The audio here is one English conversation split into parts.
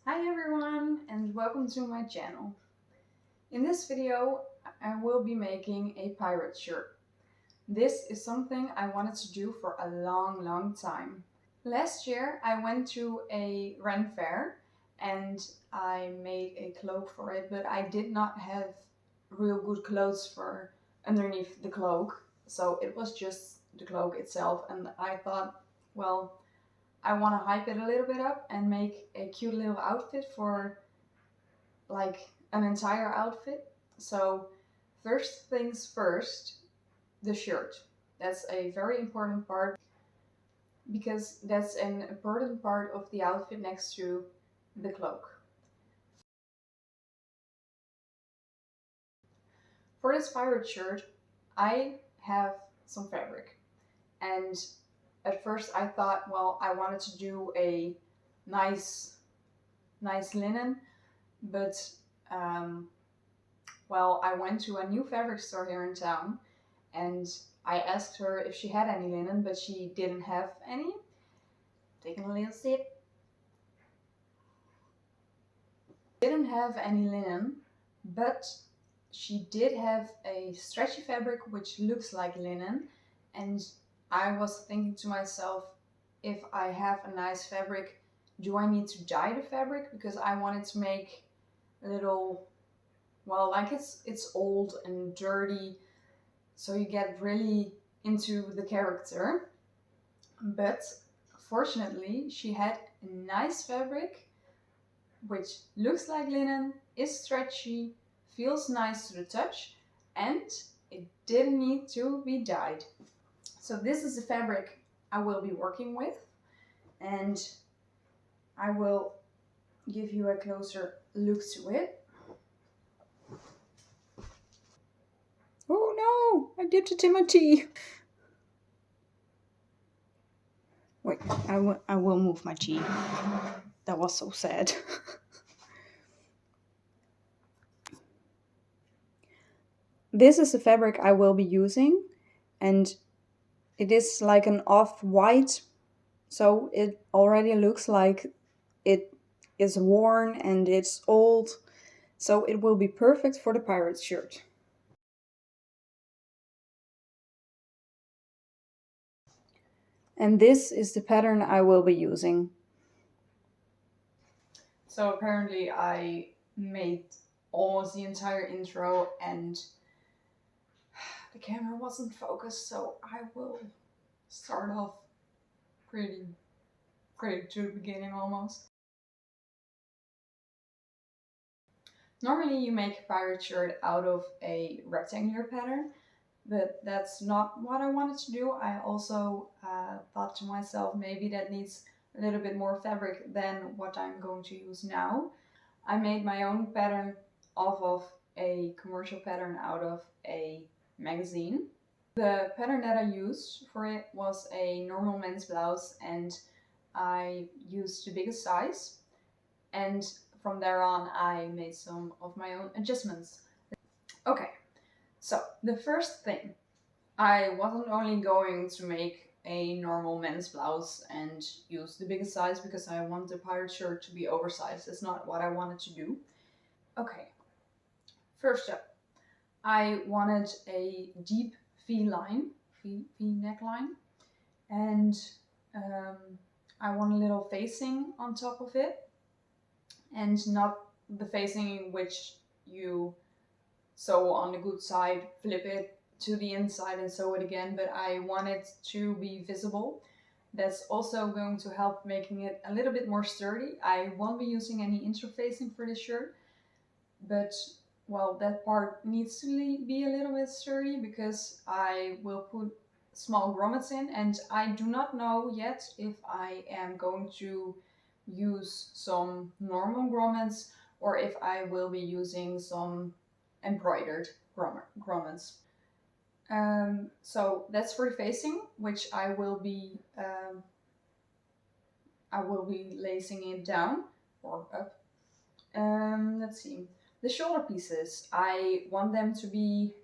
Hi everyone and welcome to my channel. In this video I will be making a pirate shirt. This is something I wanted to do for a long time. Last year I went to a renfair and I made a cloak for it, but I did not have real good clothes for underneath the cloak. So it was just the cloak itself, and I thought, well, I want to hype it a little bit up and make a cute little outfit for like an entire outfit. So first things first, the shirt. That's a very important part because that's an important part of the outfit next to the cloak. For this pirate shirt, I have some fabric, and at first I thought, well, I wanted to do a nice linen, but well, I went to a new fabric store here in town and I asked her if she had any linen, but she didn't have any. Taking a little sip. Didn't have any linen, but she did have a stretchy fabric which looks like linen, and I was thinking to myself, if I have a nice fabric, do I need to dye the fabric? Because I wanted to make a little, well, like it's old and dirty, so you get really into the character. But fortunately, she had a nice fabric which looks like linen, is stretchy, feels nice to the touch, and it didn't need to be dyed. So this is the fabric I will be working with, and I will give you a closer look to it. Oh no, I dipped it in my tea. Wait, I will move my tea. That was so sad. This is the fabric I will be using, and it is like an off-white, so it already looks like it is worn and it's old, so it will be perfect for the pirate shirt. And this is the pattern I will be using. So apparently I made almost the entire intro and the camera wasn't focused, so I will start off pretty to the beginning almost. Normally you make a pirate shirt out of a rectangular pattern, but that's not what I wanted to do. I also thought to myself, maybe that needs a little bit more fabric than what I'm going to use now. I made my own pattern off of a commercial pattern out of a magazine. The pattern that I used for it was a normal men's blouse, and I used the biggest size, and from there on I made some of my own adjustments. Okay, so the first thing, I wasn't only going to make a normal men's blouse and use the biggest size because I want the pirate shirt to be oversized. That's not what I wanted to do. Okay, first up, I wanted a deep V line, V neckline, and I want a little facing on top of it, and not the facing which you sew on the good side, flip it to the inside and sew it again, but I want it to be visible. That's also going to help making it a little bit more sturdy. I won't be using any interfacing for this shirt, but well, that part needs to be a little bit sturdy because I will put small grommets in, and I do not know yet if I am going to use some normal grommets or if I will be using some embroidered grommets. So that's for the facing, which I will be lacing it down or up. Let's see. The shoulder pieces, I want them to be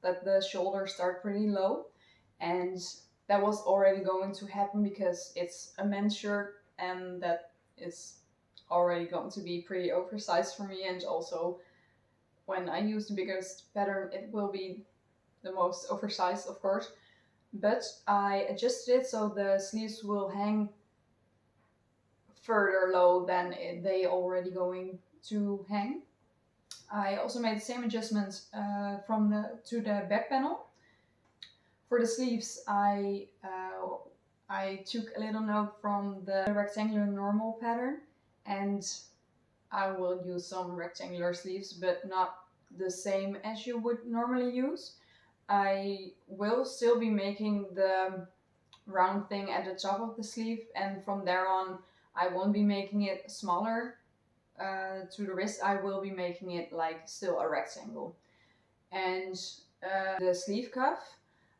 that the shoulders start pretty low, and that was already going to happen because it's a men's shirt and that is already going to be pretty oversized for me, and also when I use the biggest pattern it will be the most oversized, of course. But I adjusted it so the sleeves will hang further low than they already going to hang. I also made the same adjustments to the back panel. For the sleeves, I took a little note from the rectangular normal pattern, and I will use some rectangular sleeves, but not the same as you would normally use. I will still be making the round thing at the top of the sleeve, and from there on I won't be making it smaller to the wrist. I will be making it like still a rectangle. And the sleeve cuff,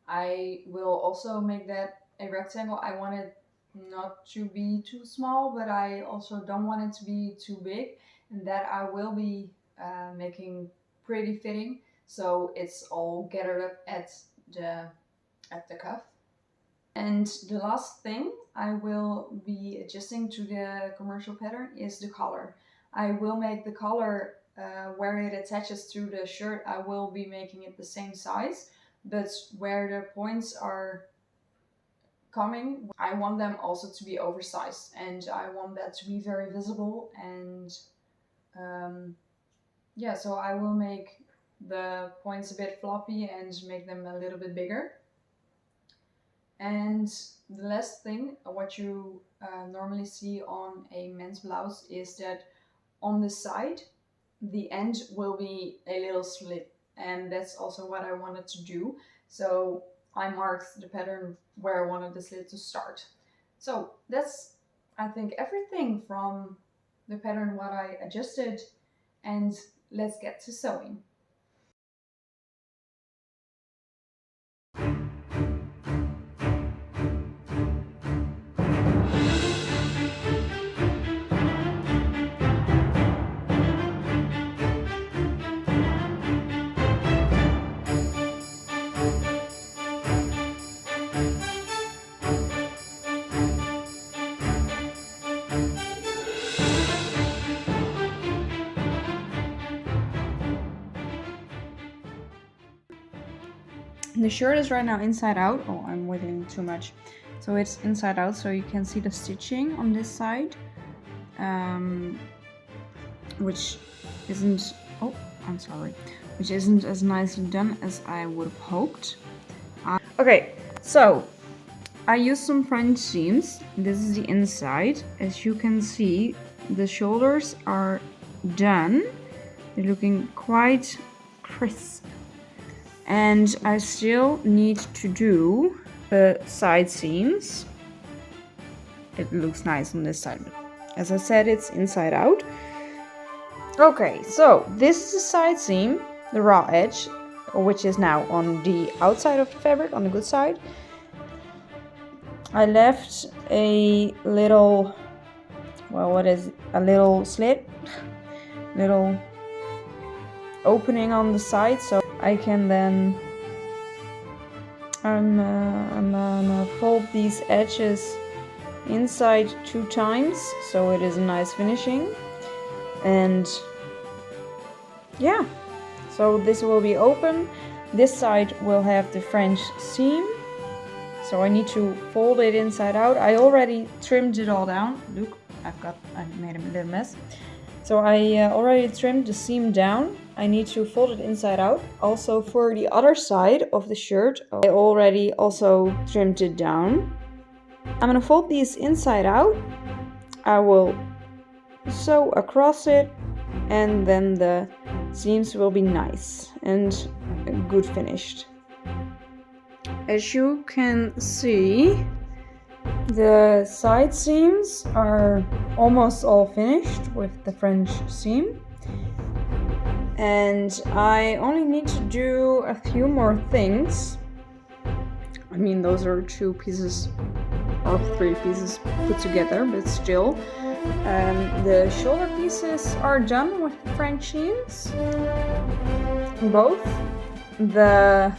I will also make that a rectangle. I want it not to be too small, but I also don't want it to be too big, and that I will be making pretty fitting, so it's all gathered up at the cuff. And the last thing I will be adjusting to the commercial pattern is the collar. I will make the collar where it attaches to the shirt, I will be making it the same size, but where the points are coming, I want them also to be oversized, and I want that to be very visible. And yeah, so I will make the points a bit floppy and make them a little bit bigger. And the last thing, what you normally see on a men's blouse, is that on the side, the end will be a little slit. And that's also what I wanted to do. So I marked the pattern where I wanted the slit to start. So that's, I think, everything from the pattern what I adjusted. And let's get to sewing. The shirt is right now inside out. Oh, I'm wiggling too much. So it's inside out, so you can see the stitching on this side, which isn't, oh, I'm sorry, which isn't as nicely done as I would have hoped. Okay, so I used some French seams. This is the inside. As you can see, the shoulders are done. They're looking quite crisp. And I still need to do the side seams. It looks nice on this side, but as I said, it's inside out. Okay, so this is the side seam, the raw edge, which is now on the outside of the fabric, on the good side. I left a little, well, what is it? A little slit, little opening on the side, so I can then I'm gonna fold these edges inside 2 times, so it is a nice finishing. And yeah, so this will be open. This side will have the French seam, so I need to fold it inside out. I already trimmed it all down. Look, I made a little mess. So I already trimmed the seam down. I need to fold it inside out. Also for the other side of the shirt, I already also trimmed it down. I'm gonna fold these inside out. I will sew across it, and then the seams will be nice and good finished. As you can see, the side seams are almost all finished with the French seam, and I only need to do a few more things. I mean, those are 2 pieces or 3 pieces put together, but still. The shoulder pieces are done with the French seams. Both the,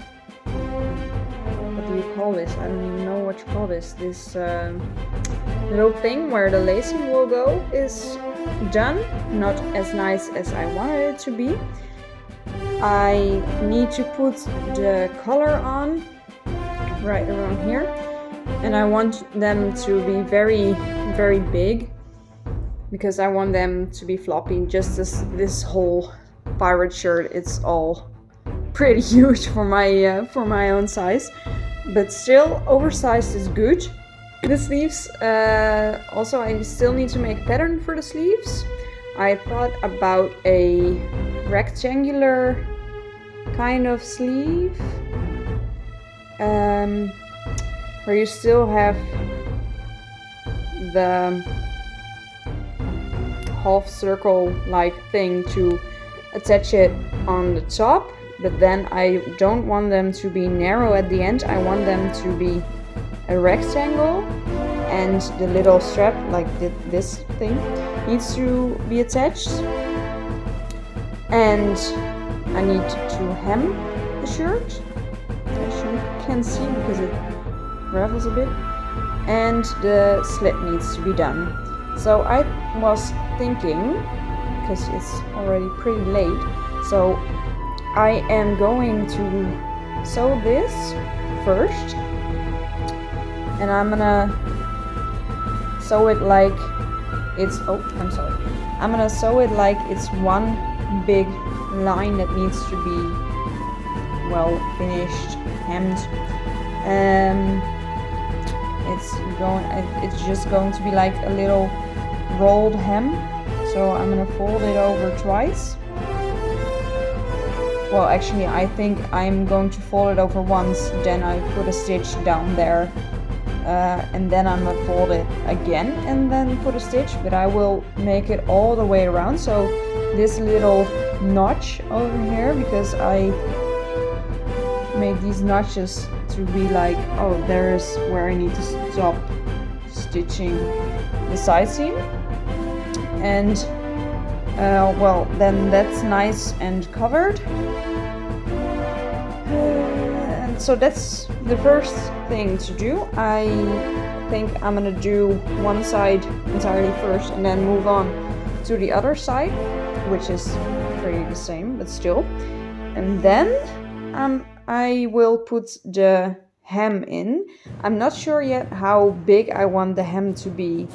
what do you call this. I don't even know what you call this. This little thing where the lacing will go is done. Not as nice as I wanted it to be. I need to put the color on right around here, and I want them to be very, very big because I want them to be floppy. Just as this whole pirate shirt, it's all pretty huge for my own size, but still oversized is good. The sleeves, also I still need to make a pattern for the sleeves. I thought about a rectangular kind of sleeve, where you still have the half circle like thing to attach it on the top, but then I don't want them to be narrow at the end. I want them to be a rectangle, and the little strap, like this thing, needs to be attached. And I need to hem the shirt, as you can see because it ravels a bit, and the slit needs to be done. So I was thinking, because it's already pretty late, so I am going to sew this first, and I'm gonna sew it like it's, I'm gonna sew it like it's one big line that needs to be well finished, hemmed. It's just going to be like a little rolled hem, so I'm gonna fold it over twice. Well, actually I think I'm going to fold it over once, then I put a stitch down there, and then I'm gonna fold it again and then put a stitch, but I will make it all the way around. So this little notch over here, because I made these notches to be like, oh, there's where I need to stop stitching the side seam, and well, then that's nice and covered. And so that's the first thing to do. I think I'm gonna do one side entirely first and then move on to the other side, which is pretty the same, but still. And then I will put the hem in. I'm not sure yet how big I want the hem to be,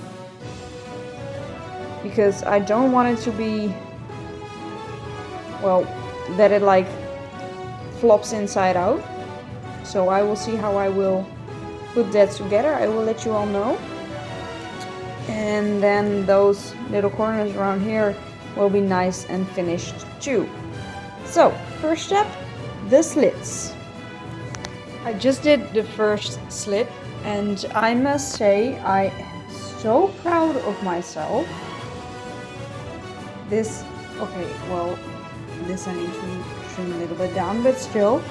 because I don't want it to be, well, that it like flops inside out. So I will see how I will put that together. I will let you all know. And then those little corners around here will be nice and finished too. So first step, the slits. I just did the first slit, and I must say I am so proud of myself. This, okay, well, this I need to trim a little bit down, but still.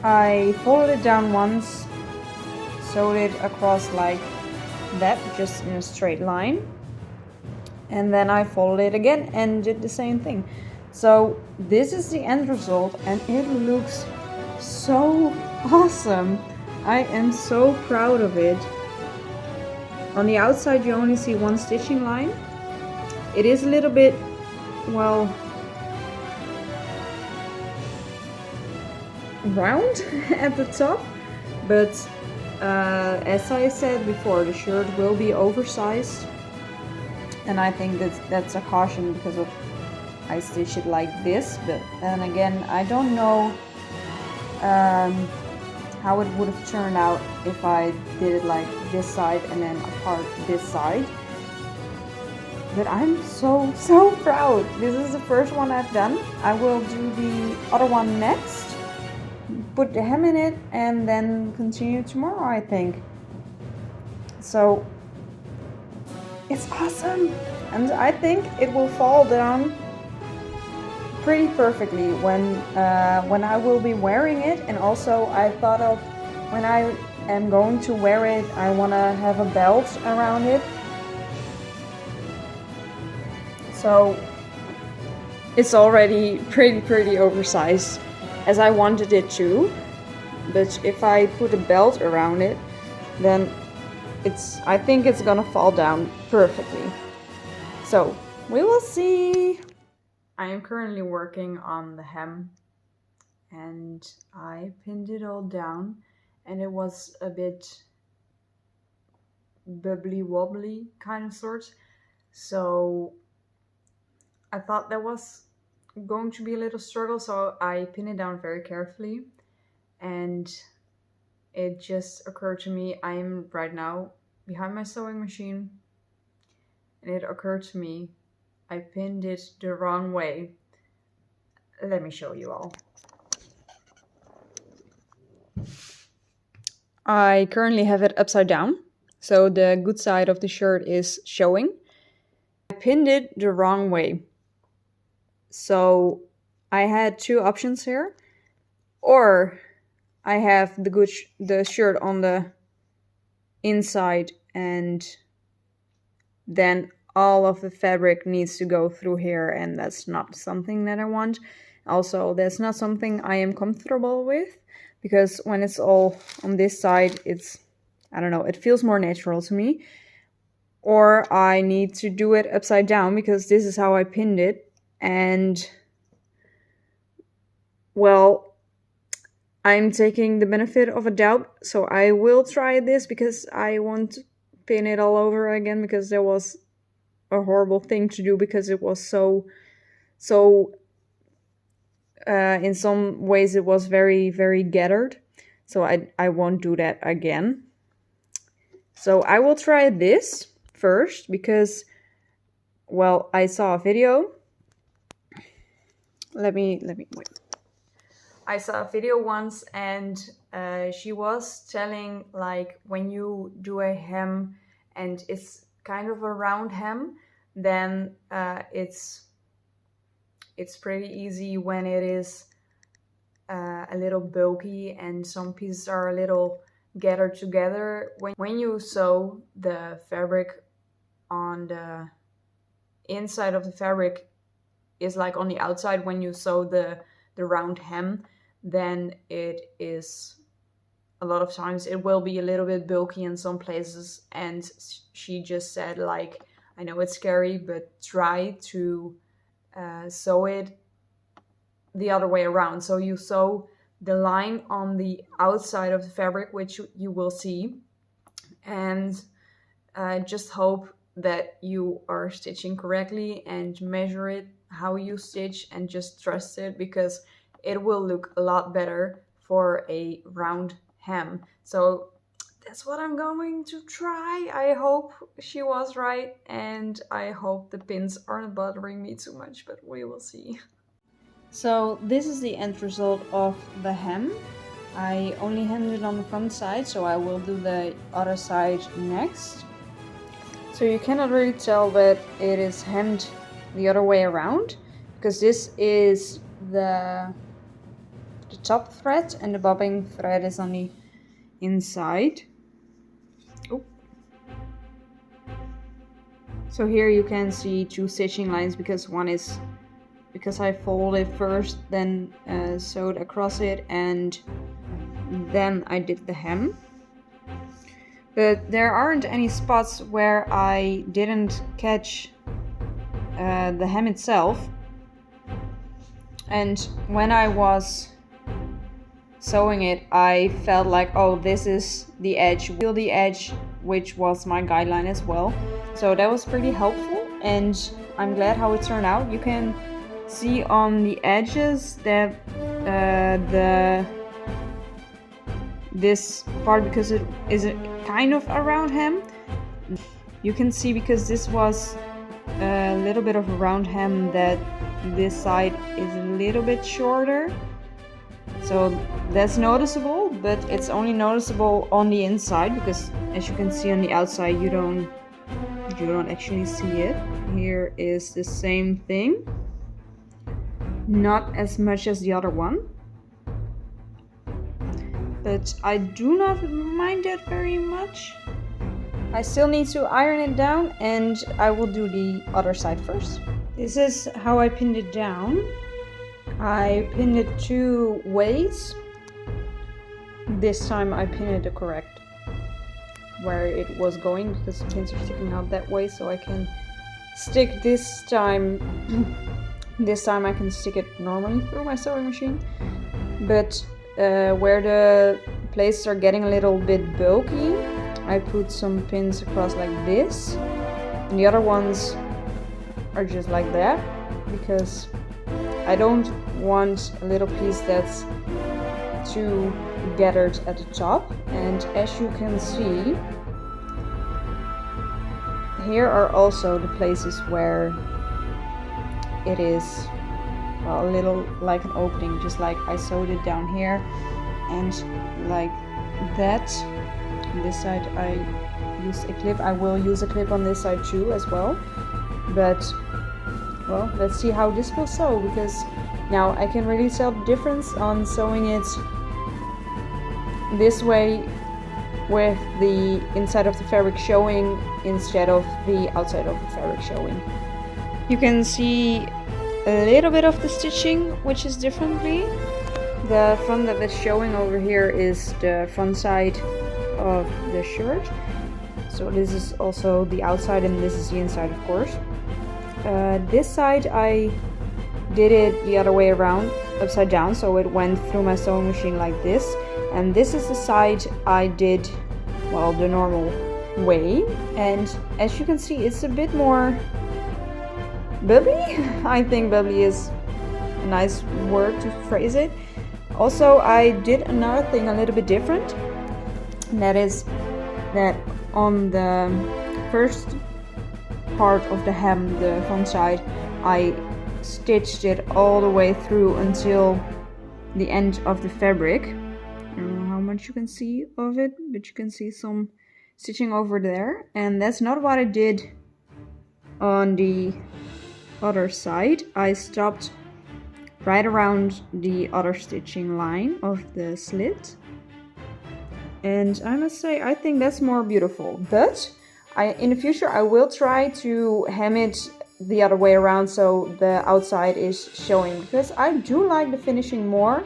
I folded it down once, sewed it across like that, just in a straight line, and then I folded it again and did the same thing. So this is the end result, and it looks so awesome. I am so proud of it. On the outside you only see one stitching line. It is a little bit, well, round at the top, but as I said before, the shirt will be oversized, and I think that's a caution because of I stitch it like this. But then again, I don't know how it would have turned out if I did it like this side and then apart this side. But I'm so proud. This is the first one I've done. I will do the other one next, put the hem in it, and then continue tomorrow, I think. So it's awesome, and I think it will fall down pretty perfectly when I will be wearing it. And also I thought of when I am going to wear it, I want to have a belt around it. So it's already pretty oversized, as I wanted it to. but if I put a belt around it, then I think it's gonna fall down perfectly. So we will see. I am currently working on the hem, and I pinned it all down, and it was a bit bubbly wobbly kind of sort. So I thought that was going to be a little struggle, so I pinned it down very carefully, and it just occurred to me, I am right now behind my sewing machine, and it occurred to me I pinned it the wrong way. Let me show you all. I currently have it upside down, so the good side of the shirt is showing. I pinned it the wrong way. So I had two options here. Or I have the shirt on the inside, and then all of the fabric needs to go through here, and that's not something that I want. Also, that's not something I am comfortable with, because when it's all on this side, I don't know, it feels more natural to me. Or I need to do it upside down, because this is how I pinned it, and well, I'm taking the benefit of a doubt, so I will try this, because I won't pin it all over again, because there was a horrible thing to do, because it was so in some ways it was very, very gathered. So I won't do that again. So I will try this first, because, well, I saw a video. Let me wait. I saw a video once, and she was telling, like, when you do a hem and it's kind of a round hem, then it's pretty easy when it is a little bulky and some pieces are a little gathered together. When you sew the fabric on the inside of the fabric is like on the outside, when you sew the round hem, then it is, a lot of times it will be a little bit bulky in some places. And she just said, like, I know it's scary, but try to sew it the other way around. So you sew the line on the outside of the fabric, which you will see, and just hope that you are stitching correctly and measure it how you stitch, and just trust it, because it will look a lot better for a round hem. So that's what I'm going to try. I hope she was right, and I hope the pins aren't bothering me too much, but we will see. So this is the end result of the hem. I only hemmed it on the front side, so I will do the other side next. So you cannot really tell that it is hemmed the other way around, because this is the top thread and the bobbing thread is on the inside. Oh. So here you can see two stitching lines, because I folded first, then sewed across it, and then I did the hem. But there aren't any spots where I didn't catch the hem itself. And when I was sewing it, I felt like, oh, this is the edge, feel the edge, which was my guideline as well. So that was pretty helpful, and I'm glad how it turned out. You can see on the edges that this part, because it is a kind of a round hem, you can see, because this was a little bit of a round hem, that this side is a little bit shorter. So that's noticeable, but it's only noticeable on the inside, because as you can see on the outside, you don't actually see it. Here is the same thing, not as much as the other one, but I do not mind that very much. I still need to iron it down, and I will do the other side first. This is how I pinned it down. I pinned it two ways. this time I pin it the correct where it was going, because the pins are sticking out that way, so I can stick this time this time I can stick it normally through my sewing machine. But where the places are getting a little bit bulky, I put some pins across like this, and the other ones are just like that, because I don't want a little piece that's too gathered at the top. And as you can see, here are also the places where it is, well, a little like an opening, just like I sewed it down here and like that. On this side I used a clip. I will use a clip on this side too as well, but well, let's see how this will sew, because now I can really tell the difference on sewing it this way with the inside of the fabric showing instead of the outside of the fabric showing. You can see a little bit of the stitching, which is differently. The front that is showing over here is the front side of the shirt. So this is also the outside and this is the inside, of course. This side I did it the other way around, upside down, so it went through my sewing machine like this. And this is the side I did, well, the normal way. And as you can see, it's a bit more bubbly. I think bubbly is a nice word to phrase it. Also, I did another thing a little bit different, and that is that on the first part of the hem, the front side, I stitched it all the way through until the end of the fabric. I don't know how much you can see of it, but you can see some stitching over there. And that's not what I did on the other side. I stopped right around the other stitching line of the slit. And I must say, I think that's more beautiful. But in the future I will try to hem it the other way around so the outside is showing, because I do like the finishing more,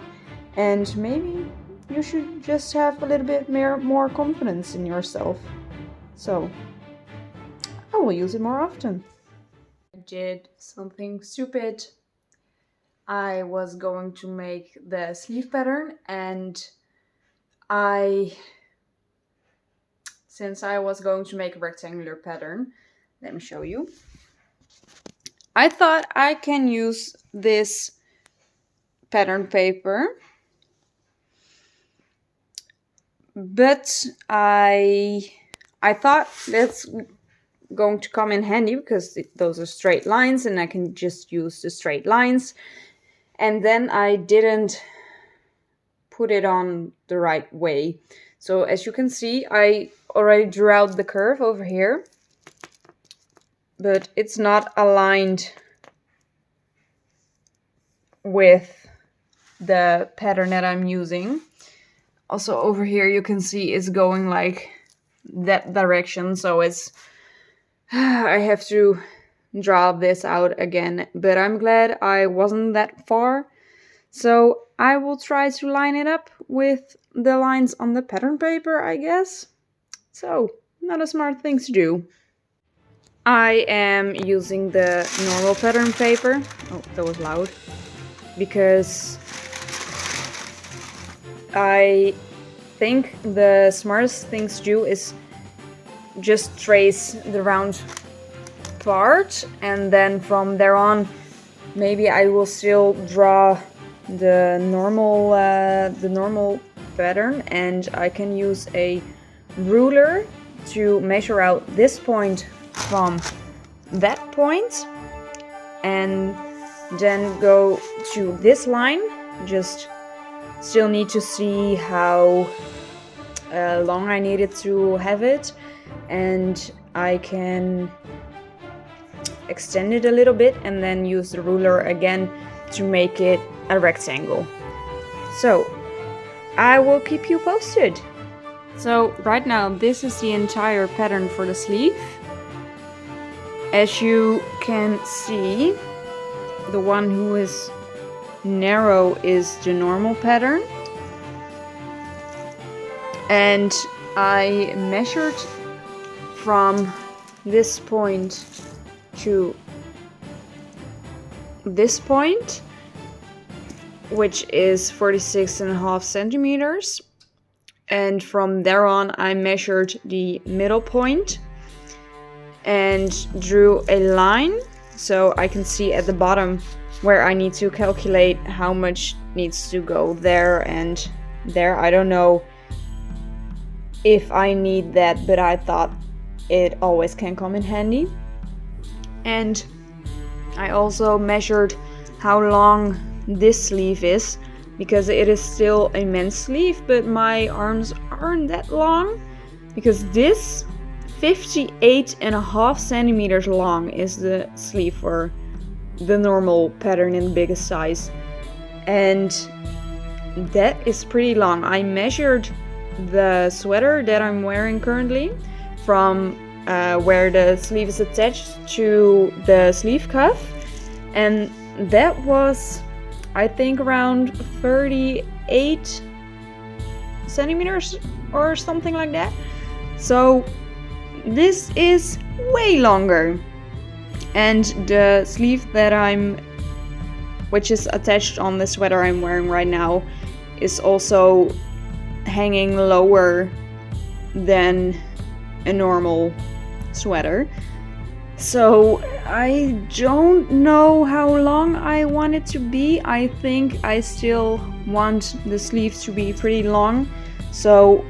and maybe you should just have a little bit more confidence in yourself. So I will use it more often. I did something stupid. I was going to make the sleeve pattern, and since I was going to make a rectangular pattern, let me show you. I thought I can use this pattern paper, but I thought that's going to come in handy because those are straight lines and I can just use the straight lines. And then I didn't put it on the right way. So as you can see, I already drew out the curve over here, but it's not aligned with the pattern that I'm using. Also over here you can see it's going like that direction, so it's I have to draw this out again, but I'm glad I wasn't that far. So I will try to line it up with the lines on the pattern paper, I guess. So, not a smart thing to do. I am using the normal pattern paper. Oh, that was loud. Because I think the smartest thing to do is just trace the round part, and then from there on maybe I will still draw the normal pattern, and I can use a ruler to measure out this point from that point and then go to this line. Just still need to see how long I needed to have it, and I can extend it a little bit and then use the ruler again to make it a rectangle. So I will keep you posted. So right now this is the entire pattern for the sleeve. As you can see, the one who is narrow is the normal pattern. And I measured from this point to this point, which is 46.5 centimeters. And from there on, I measured the middle point and drew a line so I can see at the bottom where I need to calculate how much needs to go there and there. I don't know if I need that, but I thought it always can come in handy. And I also measured how long this sleeve is, because it is still a men's sleeve, but my arms aren't that long, because this 58.5 centimeters long is the sleeve for the normal pattern in the biggest size, and that is pretty long. I measured the sweater that I'm wearing currently from where the sleeve is attached to the sleeve cuff, and that was, I think, around 38 centimeters or something like that. So this is way longer. And the sleeve which is attached on the sweater I'm wearing right now, is also hanging lower than a normal sweater. So I don't know how long I want it to be. I think I still want the sleeves to be pretty long, so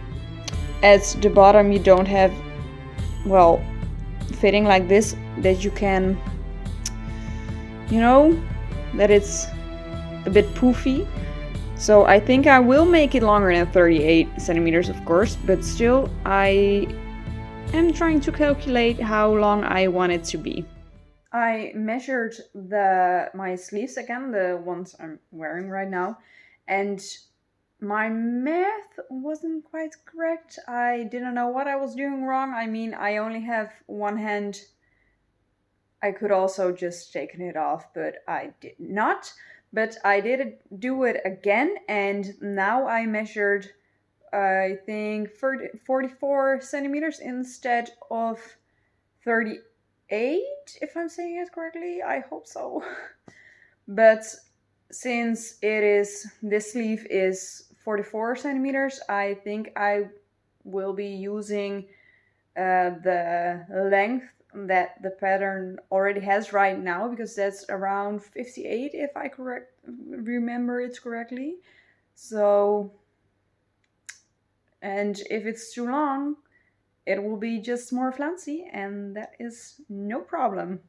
at the bottom you don't have, well, fitting like this, that you can, that it's a bit poofy. So I think I will make it longer than 38 centimeters, of course, but still I am trying to calculate how long I want it to be. I measured my sleeves again, the ones I'm wearing right now, and my math wasn't quite correct. I didn't know what I was doing wrong. I mean, I only have one hand. I could also just taken it off, but I did not. But I did do it again, and now I measured, I think, 44 centimeters instead of 38, if I'm saying it correctly. I hope so. But since this sleeve is 44 centimeters, I think I will be using the length that the pattern already has right now, because that's around 58 if I remember it correctly. So, and if it's too long, it will be just more flouncy, and that is no problem.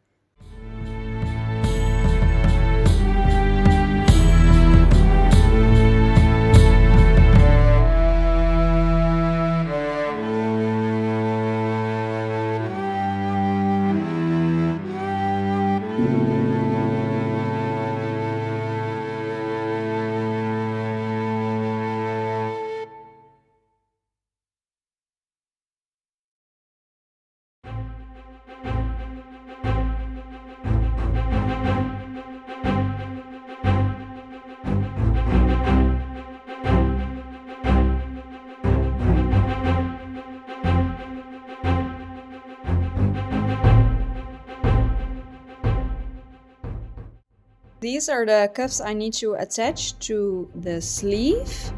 These are the cuffs I need to attach to the sleeve,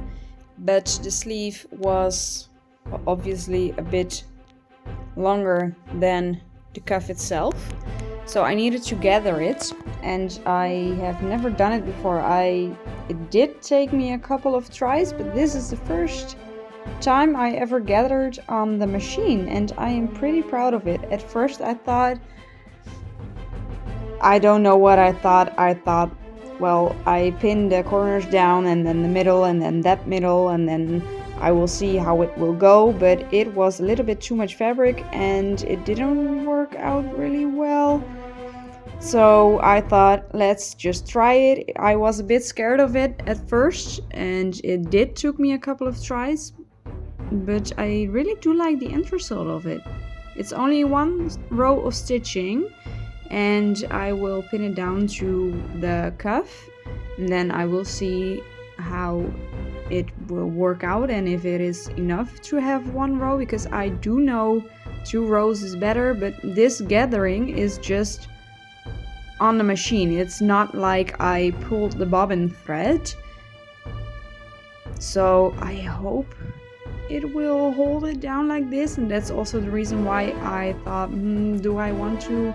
but the sleeve was obviously a bit longer than the cuff itself, so I needed to gather it, and I have never done it before. It did take me a couple of tries, but this is the first time I ever gathered on the machine, and I am pretty proud of it. At first I don't know what I thought. I thought, well, I pinned the corners down, and then the middle, and then that middle, and then I will see how it will go. But it was a little bit too much fabric, and it didn't work out really well. So I thought, let's just try it. I was a bit scared of it at first, and it did took me a couple of tries, but I really do like the end result of it. It's only one row of stitching, and I will pin it down to the cuff, and then I will see how it will work out and if it is enough to have one row, because I do know 2 rows is better, but this gathering is just on the machine. It's not like I pulled the bobbin thread. So I hope it will hold it down like this, and that's also the reason why I thought, do I want to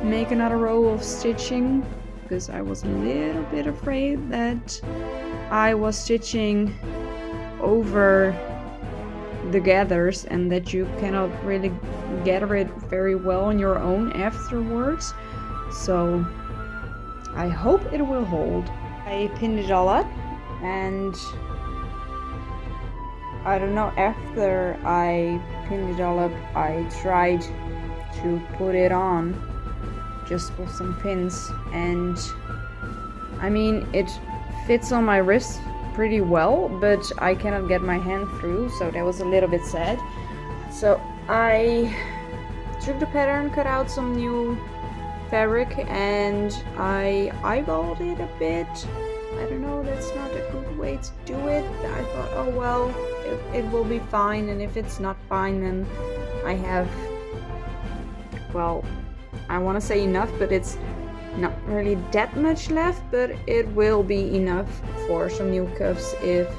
make another row of stitching? Because I was a little bit afraid that I was stitching over the gathers and that you cannot really gather it very well on your own afterwards. So I hope it will hold. I pinned it all up, and I don't know, after I pinned it all up, I tried to put it on just with some pins, and I mean, it fits on my wrist pretty well, but I cannot get my hand through, so that was a little bit sad. So I took the pattern, cut out some new fabric, and I eyeballed it a bit. I don't know, that's not a good way to do it. I thought, oh well, it will be fine, and if it's not fine, then I have, well, I want to say enough, but it's not really that much left, but it will be enough for some new cuffs if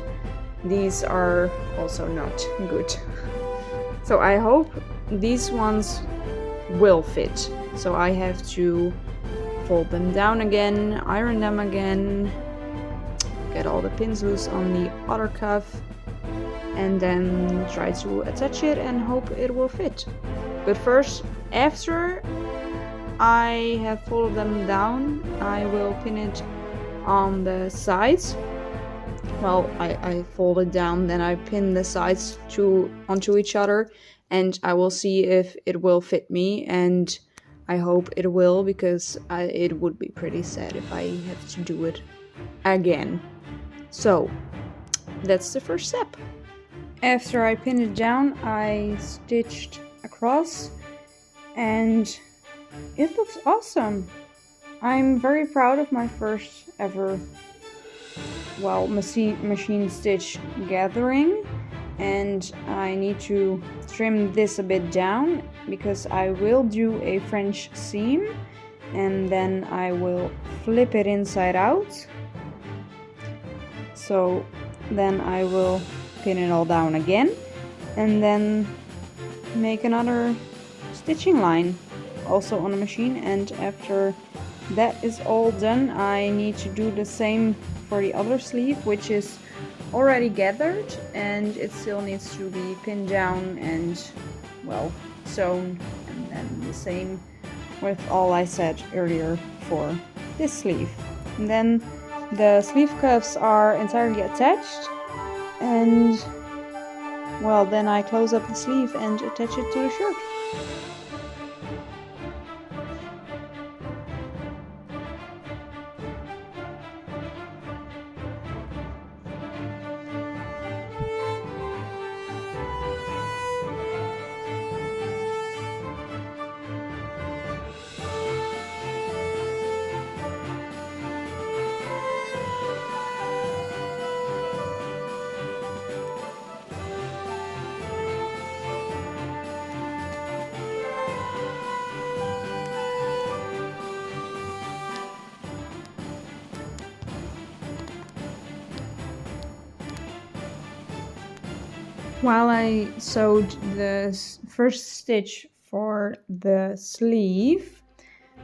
these are also not good. So I hope these ones will fit. So I have to fold them down again, iron them again, get all the pins loose on the other cuff, and then try to attach it and hope it will fit. But first, after I have folded them down, I will pin it on the sides. Well, I fold it down, then I pin the sides onto each other, and I will see if it will fit me, and I hope it will, because it would be pretty sad if I have to do it again. So that's the first step. After I pinned it down, I stitched across, and it looks awesome. I'm very proud of my first ever, well, machine stitch gathering, and I need to trim this a bit down because I will do a French seam, and then I will flip it inside out. So then I will pin it all down again, and then make another stitching line also on a machine. And after that is all done, I need to do the same for the other sleeve, which is already gathered, and it still needs to be pinned down and, well, sewn, and then the same with all I said earlier for this sleeve. And then the sleeve cuffs are entirely attached, and, well, then I close up the sleeve and attach it to the shirt. While I sewed the first stitch for the sleeve,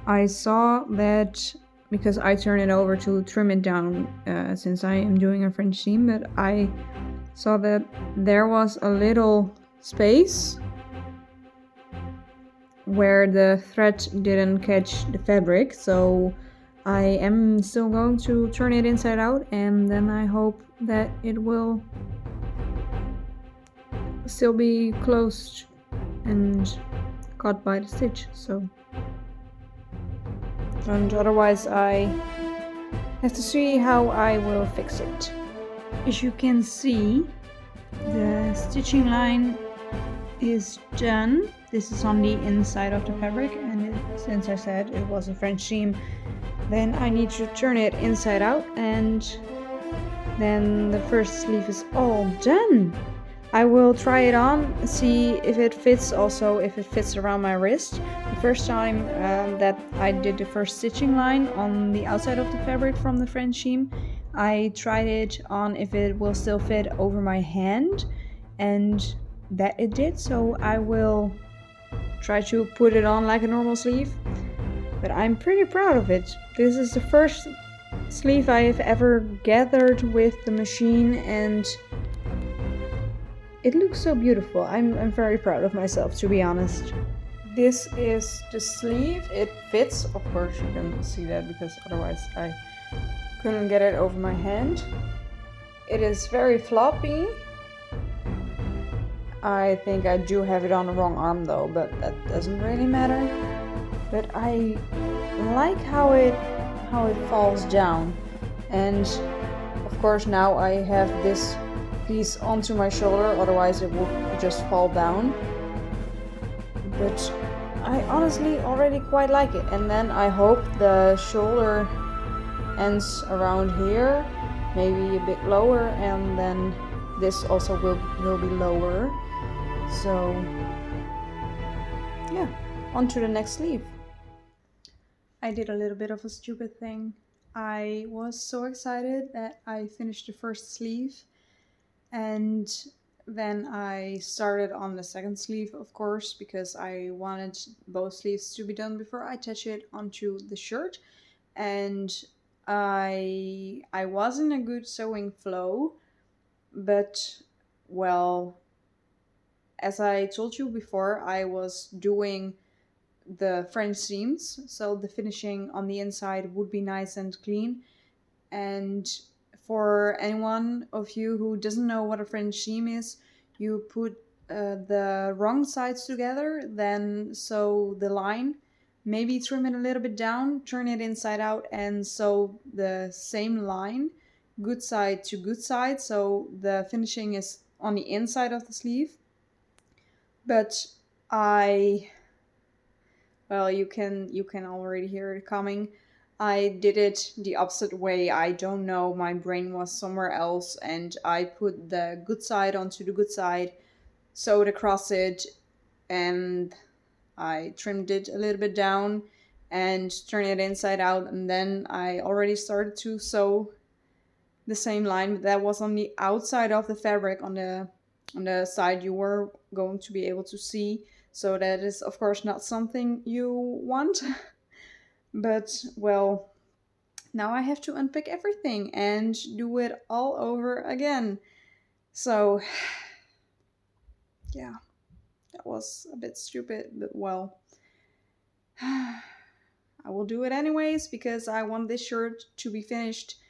I saw that, because I turned it over to trim it down since I am doing a French seam, but I saw that there was a little space where the thread didn't catch the fabric, so I am still going to turn it inside out, and then I hope that it will still be closed and caught by the stitch. So, and otherwise I have to see how I will fix it. As you can see, the stitching line is done. This is on the inside of the fabric, and since I said it was a French seam, then I need to turn it inside out and then the first sleeve is all done. I will try it on, see if it fits, also if it fits around my wrist. The first time that I did the first stitching line on the outside of the fabric from the French seam, I tried it on if it will still fit over my hand, and that it did, so I will try to put it on like a normal sleeve. But I'm pretty proud of it. This is the first sleeve I have ever gathered with the machine, and it looks so beautiful. I'm very proud of myself, to be honest. This is the sleeve. It fits. Of course you can see that because otherwise I couldn't get it over my hand. It is very floppy. I think I do have it on the wrong arm though, but that doesn't really matter. But I like how it falls down. And of course now I have this piece onto my shoulder, otherwise it would just fall down. But I honestly already quite like it. And then I hope the shoulder ends around here, maybe a bit lower, and then this also will be lower. So yeah, on to the next sleeve. I did a little bit of a stupid thing. I was so excited that I finished the first sleeve, and then I started on the second sleeve, of course, because I wanted both sleeves to be done before I attach it onto the shirt. And I was in a good sewing flow, but well, as I told you before, I was doing the French seams, so the finishing on the inside would be nice and clean. And for anyone of you who doesn't know what a French seam is, you put the wrong sides together, then sew the line, maybe trim it a little bit down, turn it inside out, and sew the same line, good side to good side, so the finishing is on the inside of the sleeve. But well, you can already hear it coming. I did it the opposite way. I don't know, my brain was somewhere else, and I put the good side onto the good side, sewed across it, and I trimmed it a little bit down and turned it inside out, and then I already started to sew the same line, but that was on the outside of the fabric, on the side you were going to be able to see. So that is of course not something you want. But well, now I have to unpick everything and do it all over again. So yeah, that was a bit stupid, but well, I will do it anyways because I want this shirt to be finished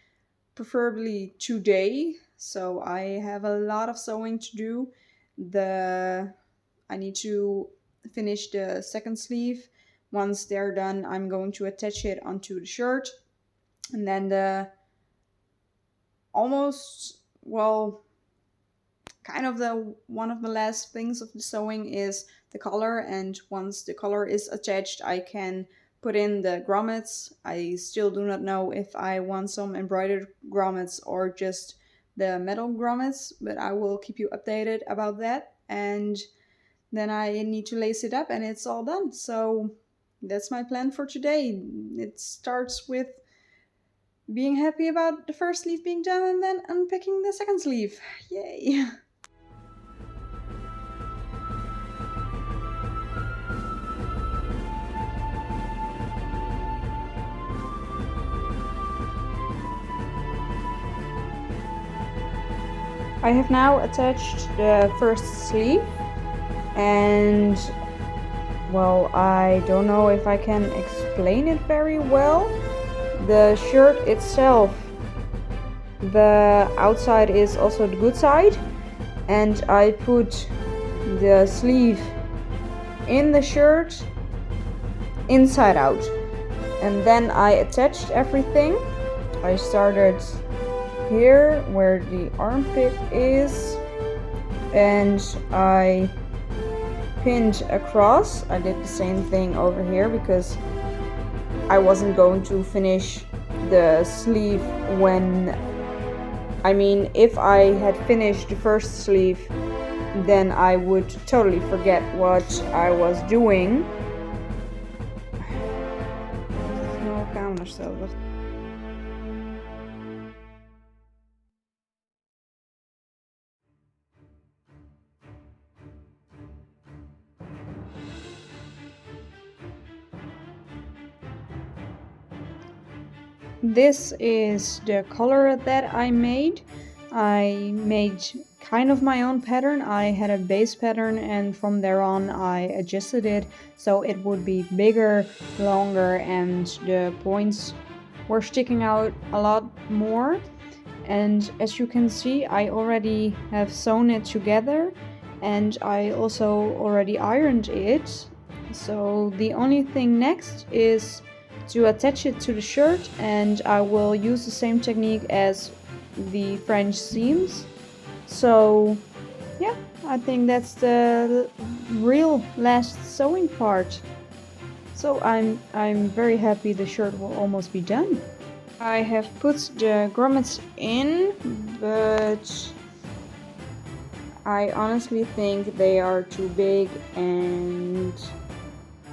preferably today. So I have a lot of sewing to do. I need to finish the second sleeve. Once they're done, I'm going to attach it onto the shirt. And then one of the last things of the sewing is the collar. And once the collar is attached, I can put in the grommets. I still do not know if I want some embroidered grommets or just the metal grommets, but I will keep you updated about that. And then I need to lace it up and it's all done. So that's my plan for today. It starts with being happy about the first sleeve being done and then unpicking the second sleeve. Yay! I have now attached the first sleeve, and well, I don't know if I can explain it very well. The shirt itself, the outside is also the good side, and I put the sleeve in the shirt inside out, and then I attached everything. I started here where the armpit is, and I pinned across. I did the same thing over here because I wasn't going to finish the sleeve when I mean, if I had finished the first sleeve, then I would totally forget what I was doing. No camera stellen. This is the color that I made. I made kind of my own pattern. I had a base pattern, and from there on I adjusted it so it would be bigger, longer, and the points were sticking out a lot more. And as you can see, I already have sewn it together, and I also already ironed it. So the only thing next is to attach it to the shirt, and I will use the same technique as the French seams. So yeah, I think that's the real last sewing part. So I'm very happy the shirt will almost be done. I have put the grommets in, but I honestly think they are too big, and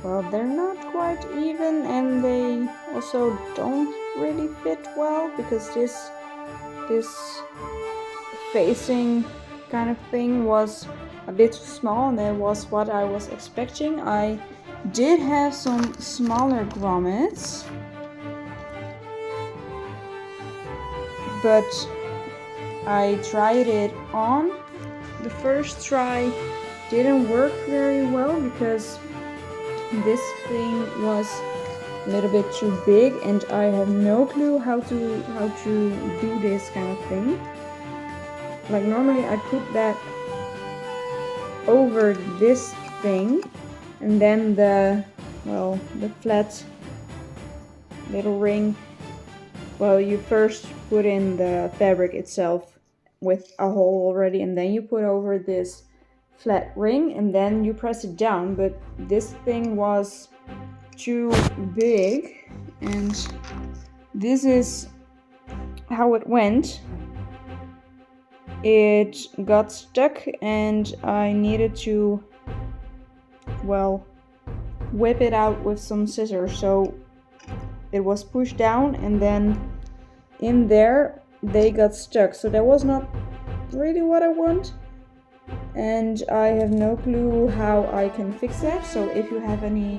well, they're not quite even, and they also don't really fit well because this facing kind of thing was a bit too small, and that was what I was expecting. I did have some smaller grommets, but I tried it on. The first try didn't work very well because this thing was a little bit too big, and I have no clue how to do this kind of thing. Like normally I put that over this thing, and then the flat little ring, well, you first put in the fabric itself with a hole already, and then you put over this flat ring, and then you press it down. But this thing was too big, and this is how it went. It got stuck, and I needed to, well, whip it out with some scissors. So it was pushed down, and then in there they got stuck. So that was not really what I want, and I have no clue how I can fix that. So if you have any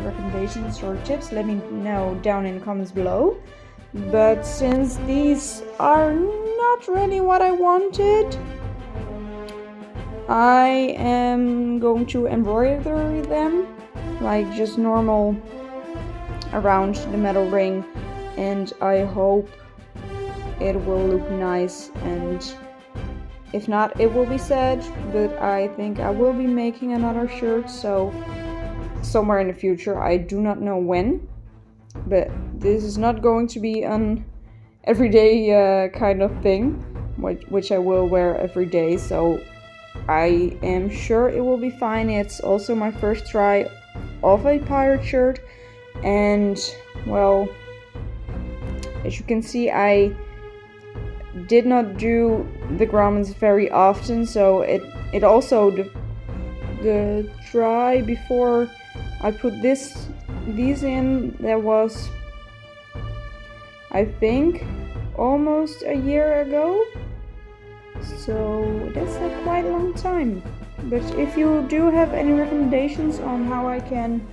recommendations or tips, let me know down in the comments below. But since these are not really what I wanted, I am going to embroider them like just normal around the metal ring, and I hope it will look nice, and if not, it will be sad. But I think I will be making another shirt, so somewhere in the future. I do not know when, but this is not going to be an everyday kind of thing, which I will wear every day, so I am sure it will be fine. It's also my first try of a pirate shirt, and well, as you can see, I did not do the grommets very often, so it also the try before I put these in, there was, I think, almost a year ago, so that's a quite long time. But if you do have any recommendations on how I can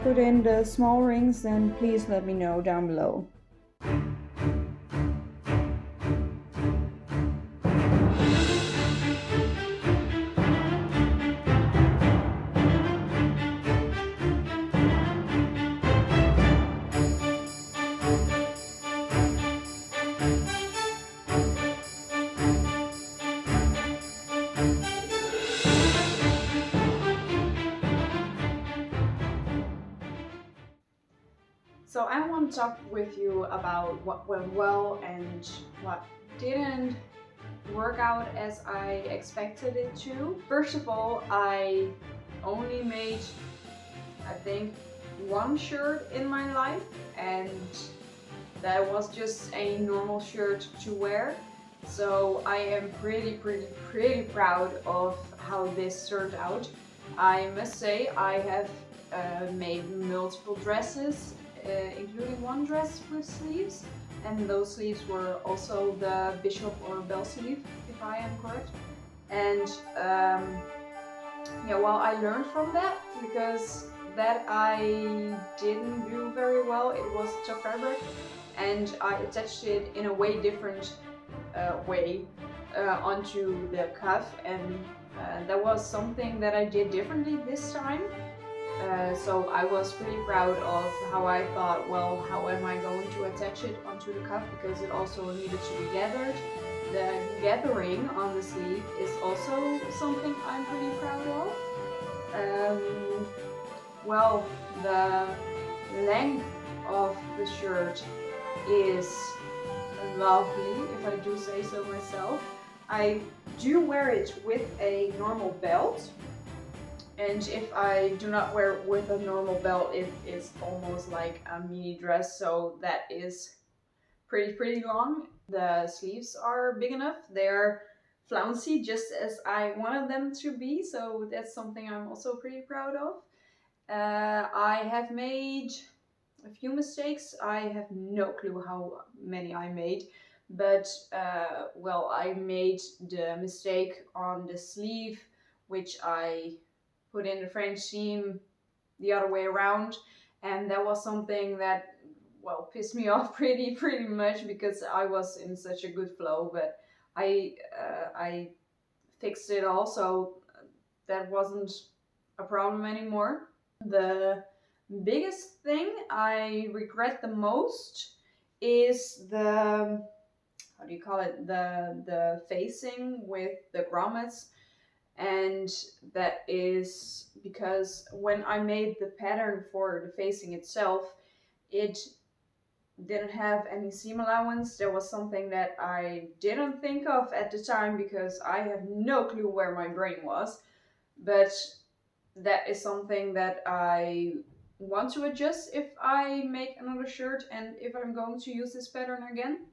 put in the small rings, then please let me know down below. So I want to talk with you about what went well and what didn't work out as I expected it to. First of all, I only made, I think, one shirt in my life, and that was just a normal shirt to wear. So I am pretty proud of how this turned out. I must say I have made multiple dresses, including one dress with sleeves, and those sleeves were also the bishop or bell sleeve, if I am correct. And yeah, well, I learned from that because that I didn't do very well. It was tough fabric, and I attached it in a way different way onto the cuff, and that was something that I did differently this time. So I was pretty proud of how I thought, well, how am I going to attach it onto the cuff, because it also needed to be gathered. The gathering on the sleeve is also something I'm pretty proud of. Um, well, the length of the shirt is lovely, if I do say so myself. I do wear it with a normal belt, and if I do not wear it with a normal belt, it is almost like a mini dress, so that is pretty long. The sleeves are big enough. They're flouncy, just as I wanted them to be, so that's something I'm also pretty proud of. I have made a few mistakes. I have no clue how many I made, but well, I made the mistake on the sleeve, which I put in the French seam the other way around, and that was something that, well, pissed me off pretty much, because I was in such a good flow. But I fixed it all, so that wasn't a problem anymore. The biggest thing I regret the most is the, how do you call it, the facing with the grommets. And that is because when I made the pattern for the facing itself, it didn't have any seam allowance. There was something that I didn't think of at the time, because I have no clue where my brain was. But that is something that I want to adjust if I make another shirt and if I'm going to use this pattern again.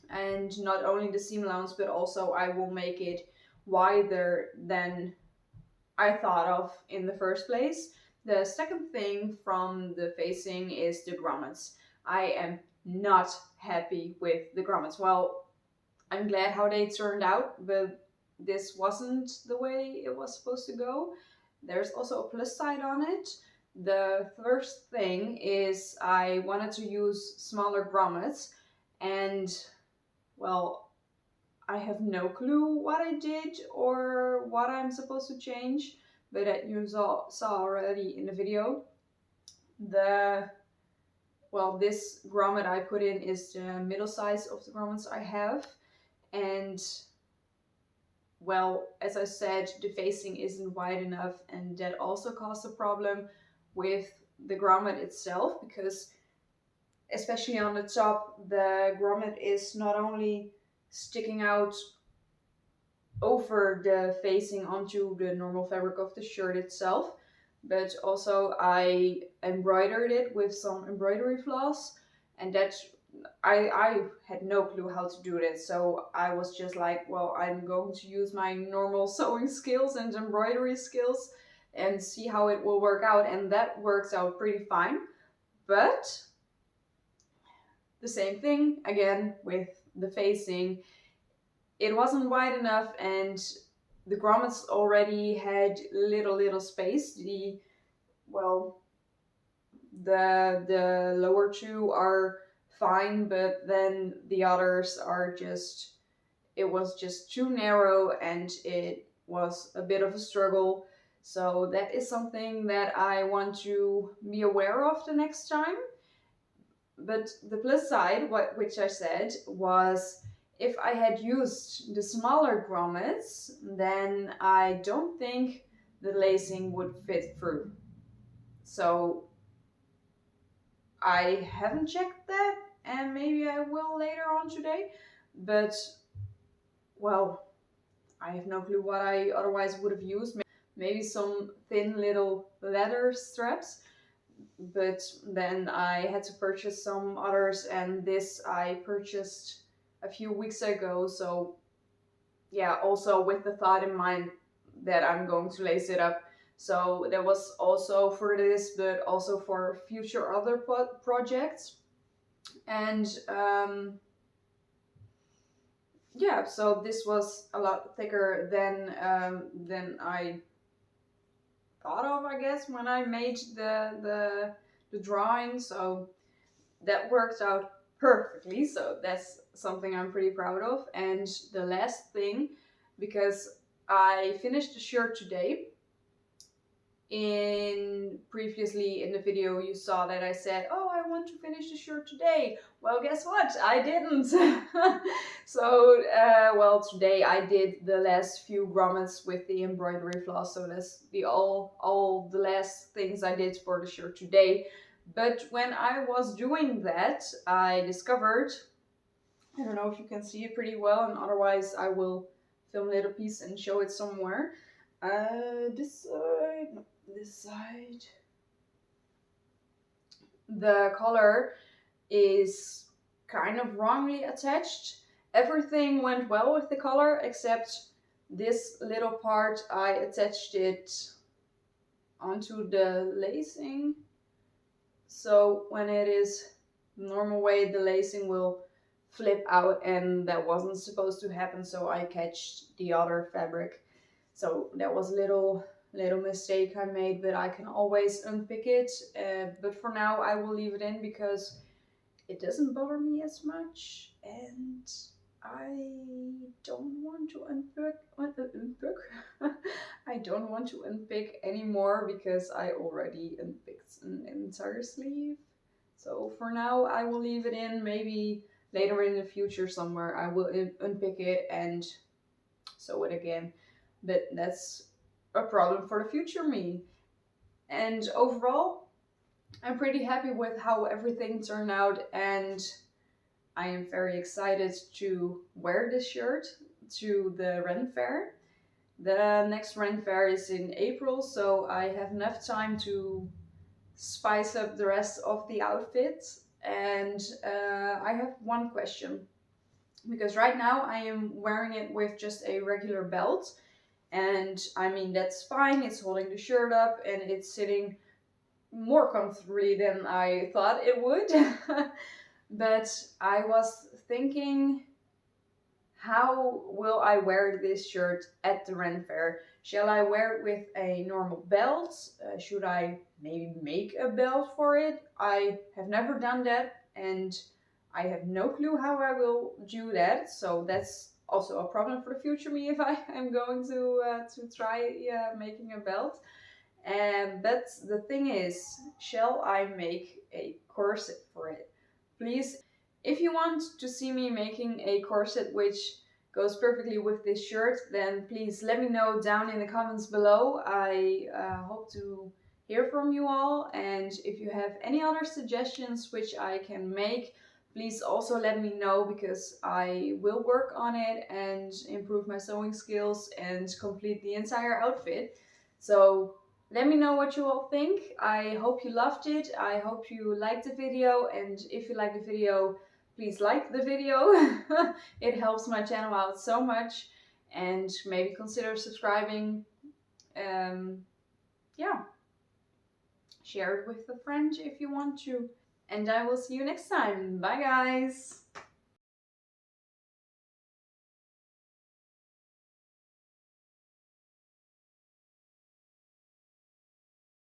And not only the seam allowance, but also I will make it wider than I thought of in the first place. The second thing from the facing is the grommets. I am not happy with the grommets. Well, I'm glad how they turned out, but this wasn't the way it was supposed to go. There's also a plus side on it. The first thing is I wanted to use smaller grommets, and well, I have no clue what I did or what I'm supposed to change, but that you saw already in the video. The, well, this grommet I put in is the middle size of the grommets I have, and well, as I said, the facing isn't wide enough, and that also caused a problem with the grommet itself, because especially on the top, the grommet is not only sticking out over the facing onto the normal fabric of the shirt itself, but also I embroidered it with some embroidery floss, and that I had no clue how to do this, so I was just like, well, I'm going to use my normal sewing skills and embroidery skills and see how it will work out, and that works out pretty fine. But the same thing again with the facing, it wasn't wide enough, and the grommets already had little space. The, well, the lower two are fine, but then the others are just, it was just too narrow, and it was a bit of a struggle. So that is something that I want to be aware of the next time. But the plus side, which I said, was if I had used the smaller grommets, then I don't think the lacing would fit through. So I haven't checked that, and maybe I will later on today. But, well, I have no clue what I otherwise would have used. Maybe some thin little leather straps. but then I had to purchase some others, and this I purchased a few weeks ago. So yeah, also with the thought in mind that I'm going to lace it up. So that was also for this, but also for future other projects. And yeah, so this was a lot thicker than I thought of, I guess, when I made the drawing. So that worked out perfectly. So that's something I'm pretty proud of. And the last thing, because I finished the shirt today. Previously in the video you saw that I said, oh, I want to finish the shirt today. Well, guess what, I didn't. So well, today I did the last few grommets with the embroidery floss, so that's the all the last things I did for the shirt today. But when I was doing that, I discovered, I don't know if you can see it pretty well, and otherwise I will film a little piece and show it somewhere. This side, no, this side. The collar is kind of wrongly attached. Everything went well with the collar except this little part. I attached it onto the lacing. So when it is normal way, the lacing will flip out, and that wasn't supposed to happen, so I catched the other fabric. So that was a little mistake I made, but I can always unpick it. But for now I will leave it in because it doesn't bother me as much, and I don't want to unpick. I don't want to unpick anymore because I already unpicked an entire sleeve. So for now I will leave it in. Maybe later in the future somewhere I will unpick it and sew it again. But that's a problem for the future me. And overall, I'm pretty happy with how everything turned out, and I am very excited to wear this shirt to the renfair. The next renfair is in April, so I have enough time to spice up the rest of the outfit. And I have one question, because right now I am wearing it with just a regular belt, and I mean that's fine, it's holding the shirt up and it's sitting more comfortably than I thought it would. But I was thinking, how will I wear this shirt at the Ren Fair? Shall I wear it with a normal belt? Should I maybe make a belt for it? I have never done that, and I have no clue how I will do that. So that's also a problem for the future me if I am going to try making a belt. But the thing is, shall I make a corset for it? Please, if you want to see me making a corset which goes perfectly with this shirt, then please let me know down in the comments below. I hope to hear from you all, and if you have any other suggestions which I can make, please also let me know, because I will work on it and improve my sewing skills and complete the entire outfit. So let me know what you all think. I hope you loved it. I hope you liked the video, and if you like the video, please like the video. It helps my channel out so much, and maybe consider subscribing. Yeah, share it with a friend if you want to. And I will see you next time. Bye guys!